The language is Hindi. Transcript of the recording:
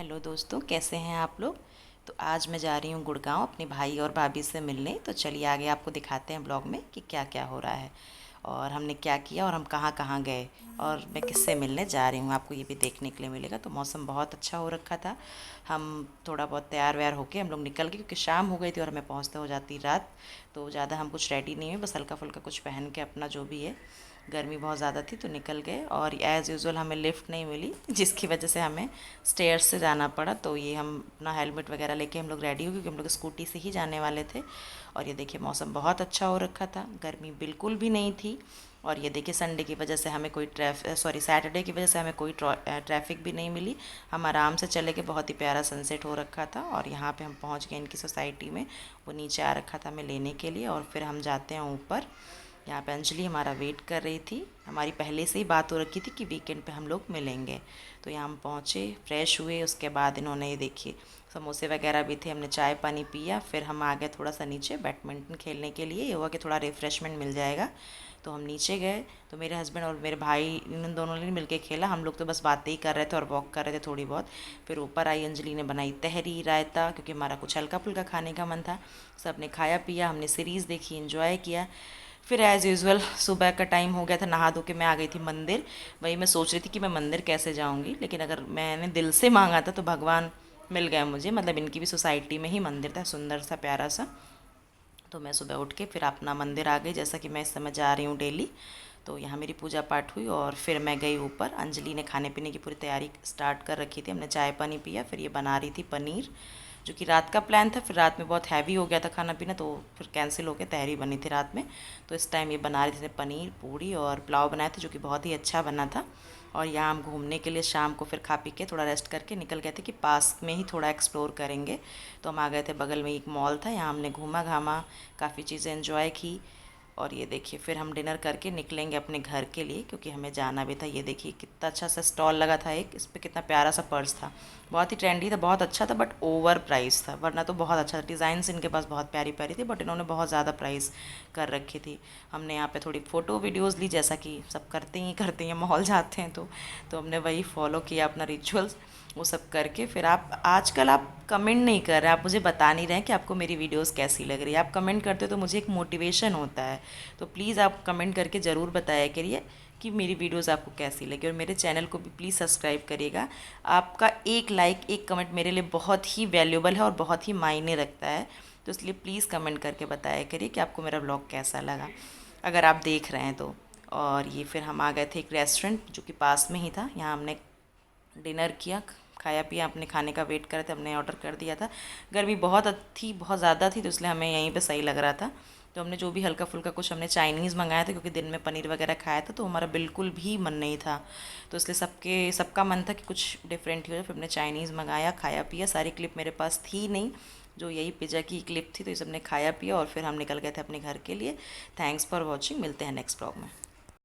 हेलो दोस्तों, कैसे हैं आप लोग। तो आज मैं जा रही हूँ गुड़गांव अपने भाई और भाभी से मिलने। तो चलिए आगे आपको दिखाते हैं ब्लॉग में कि क्या क्या हो रहा है और हमने क्या किया और हम कहाँ कहाँ गए और मैं किससे मिलने जा रही हूँ। आपको ये भी देखने के लिए मिलेगा। तो मौसम बहुत अच्छा हो रखा था। हम थोड़ा बहुत तैयार व्यार होके हम लोग निकल गए क्योंकि शाम हो गई थी और हमें पहुँचते हो जाती रात। तो ज़्यादा हम कुछ रेडी नहीं हुए, बस हल्का फुल्का कुछ पहन के अपना जो भी है, गर्मी बहुत ज़्यादा थी तो निकल गए। और एज़ यूज़ुअल हमें लिफ्ट नहीं मिली, जिसकी वजह से हमें स्टेयर्स से जाना पड़ा। तो ये हम अपना हेलमेट वगैरह लेके हम लोग रेडी हो, क्योंकि हम लोग स्कूटी से ही जाने वाले थे। और ये देखिए मौसम बहुत अच्छा हो रखा था, गर्मी बिल्कुल भी नहीं थी। और ये देखिए संडे की वजह से हमें कोई सैटरडे की वजह से हमें कोई ट्रैफिक भी नहीं मिली। हम आराम से चले गए, बहुत ही प्यारा सनसेट हो रखा था। और यहाँ पे हम पहुँच गए इनकी सोसाइटी में। वो नीचे आ रखा था हमें लेने के लिए और फिर हम जाते हैं ऊपर। यहाँ पे अंजलि हमारा वेट कर रही थी। हमारी पहले से ही बात हो रखी थी कि वीकेंड पे हम लोग मिलेंगे। तो यहाँ हम पहुँचे, फ्रेश हुए, उसके बाद इन्होंने ये देखिए समोसे वगैरह भी थे, हमने चाय पानी पिया। फिर हम आ गए थोड़ा सा नीचे बैडमिंटन खेलने के लिए। ये हुआ कि थोड़ा रिफ़्रेशमेंट मिल जाएगा। तो हम नीचे गए। तो मेरे हस्बैंड और मेरे भाई इन दोनों ने मिलके खेला, हम लोग तो बस बातें ही कर रहे थे और वॉक कर रहे थे थोड़ी बहुत। फिर ऊपर आई, अंजलि ने बनाई तहरी रायता, क्योंकि हमारा कुछ हल्का फुल्का खाने का मन था। सब ने खाया पिया, हमने सीरीज़ देखी, इन्जॉय किया। फिर एज़ यूज़ुअल सुबह का टाइम हो गया था, नहा धो के मैं आ गई थी मंदिर। वही मैं सोच रही थी कि मैं मंदिर कैसे जाऊंगी, लेकिन अगर मैंने दिल से मांगा था तो भगवान मिल गया मुझे। मतलब इनकी भी सोसाइटी में ही मंदिर था, सुंदर सा प्यारा सा। तो मैं सुबह उठ के फिर अपना मंदिर आ गई, जैसा कि मैं इस समय जा रही हूँ डेली। तो यहाँ मेरी पूजा पाठ हुई और फिर मैं गई ऊपर। अंजलि ने खाने पीने की पूरी तैयारी स्टार्ट कर रखी थी, हमने चाय पानी पिया। फिर ये बना रही थी पनीर, जो कि रात का प्लान था। फिर रात में बहुत हैवी हो गया था खाना पीना, तो फिर कैंसिल हो गया, तहरी बनी थी रात में। तो इस टाइम ये बना रही थी पनीर पूड़ी और पुलाव बनाए थे, जो कि बहुत ही अच्छा बना था। और यहाँ हम घूमने के लिए शाम को फिर खा पी के थोड़ा रेस्ट करके निकल गए थे कि पास में ही थोड़ा एक्सप्लोर करेंगे। तो हम आ गए थे, बगल में एक मॉल था, यहाँ हमने घूमा घामा, काफ़ी चीज़ें एंजॉय की। और ये देखिए फिर हम डिनर करके निकलेंगे अपने घर के लिए, क्योंकि हमें जाना भी था। ये देखिए कितना अच्छा सा स्टॉल लगा था एक, इस पर कितना प्यारा सा पर्स था, बहुत ही ट्रेंडी था, बहुत अच्छा था, बट ओवर प्राइस था। वरना तो बहुत अच्छा था, डिज़ाइंस इनके पास बहुत प्यारी प्यारी थी, बट इन्होंने बहुत ज़्यादा प्राइस कर रखी थी। हमने यहाँ पे थोड़ी फ़ोटो वीडियोज़ ली, जैसा कि सब करते हैं मॉल जाते हैं तो हमने वही फॉलो किया अपना रिचुअल्स, वो सब करके। फिर आप आजकल आप कमेंट नहीं कर रहे, आप मुझे बता नहीं रहे हैं कि आपको मेरी वीडियोस कैसी लग रही है। आप कमेंट करते हो तो मुझे एक मोटिवेशन होता है। तो प्लीज़ आप कमेंट करके ज़रूर बताया करिए कि मेरी वीडियोस आपको कैसी लगी, और मेरे चैनल को भी प्लीज़ सब्सक्राइब करिएगा। आपका एक लाइक एक कमेंट मेरे लिए बहुत ही वैल्यूबल है और बहुत ही मायने रखता है। तो इसलिए प्लीज़ कमेंट करके बताया करिए कि आपको मेरा ब्लॉग कैसा लगा, अगर आप देख रहे हैं तो। और ये फिर हम आ गए थे एक रेस्टोरेंट जो कि पास में ही था, यहाँ हमने डिनर किया, खाया पिया, अपने खाने का वेट कर रहे थे, हमने ऑर्डर कर दिया था। गर्मी बहुत थी, बहुत ज़्यादा थी, तो इसलिए हमें यहीं पे सही लग रहा था। तो हमने जो भी हल्का फुल्का कुछ हमने चाइनीज़ मंगाया था, क्योंकि दिन में पनीर वगैरह खाया था तो हमारा बिल्कुल भी मन नहीं था। तो इसलिए सबका मन था कि कुछ डिफरेंट ही हो जाए। फिर हमने चाइनीज़ मंगाया, खाया पिया। सारी क्लिप मेरे पास थी नहीं, जो यही पिज़्ज़ा की क्लिप थी, तो ये सबने खाया पिया और फिर हम निकल गए थे अपने घर के लिए। थैंक्स फॉर वॉचिंग, मिलते हैं नेक्स्ट ब्लॉग में।